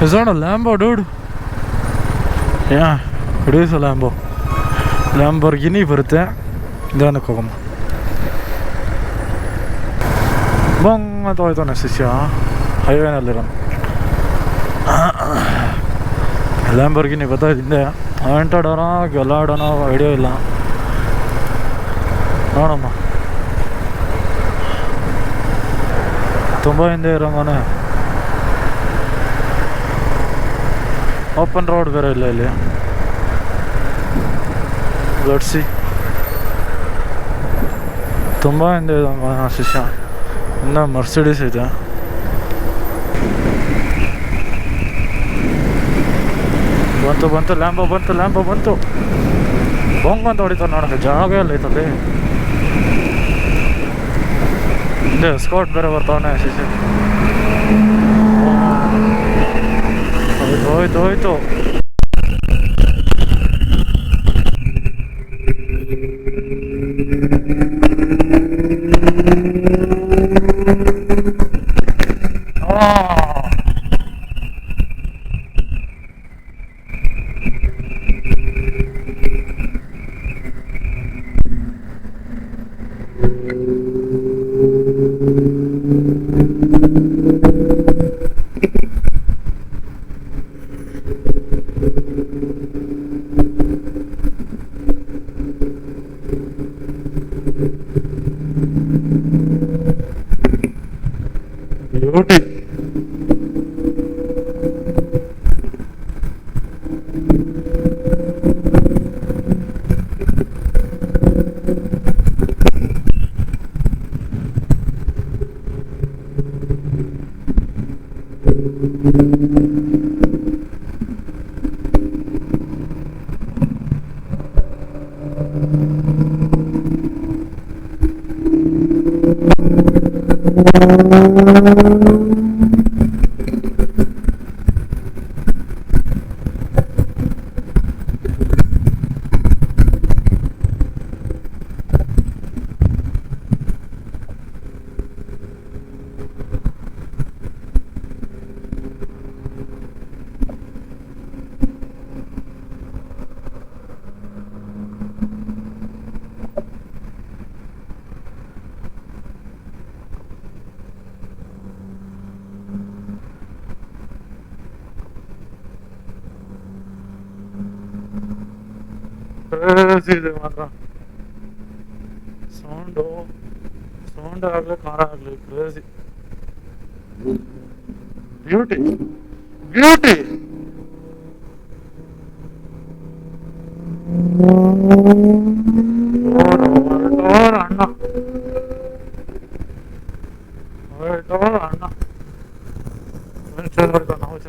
Is that a Lambo, dude? Yeah, it is a Lambo. Lamborghini ಬರುತ್ತೆ ನಿಧಾನಕ್ಕೆ ಹೋಗಮ್ಮ. ಬಂಗ್ ಅಂತ ಹೋಯ್ತಾನೆ ಶಿಷ್ಯ ಹೈವೇನಲ್ಲಿರೋ ಲ್ಯಾಂಬೋರ್ಗಿನಿ ಗೊತ್ತಾಯ್ತು ಹಿಂದೆ ಆಂಟಾಡೋಣ ಗೆಲ್ಲಾಡೋಣ ಐಡಿಯಾ ಇಲ್ಲ ನೋಡಮ್ಮ. ತುಂಬ ಹಿಂದೆ ಇರೋ ಮನೆ. ಓಪನ್ ರೋಡ್ ಬೇರೆ ಇಲ್ಲ ಇಲ್ಲಿ. ಲಟ್ಸಿ ತುಂಬ ಹಿಂದೆ ಇದೆ ಶಿಷ್ಯ. ಇನ್ನು ಮರ್ಸಿಡೀಸ್ ಇದೆ. ಬಂತು ಲ್ಯಾಂಬೋ ಬಂತು ಬೊಂಗ್ ಅಂತ ಹೊಡಿತಾರೆ ನೋಡೋಕೆ. ಜಾಗ ಎಲ್ಲ ಐತಲ್ಲಿ ಹಿಂದೆ ಸ್ಕಾಟ್ ಬೇರೆ ಬರ್ತಾವನೆ ಶಿಷ್ಯ. ಹೋಯ್ತು ಬ್ಯೂಟಿ. ಇದೆ ಮಾತ್ರ ಸೌಂಡ್ ಆಗ್ಲಿ ಕಾರ ಆಗ್ಲಿ ಕ್ರೇಜಿ. ಬ್ಯೂಟಿ ಅಣ್ಣ ನಾವು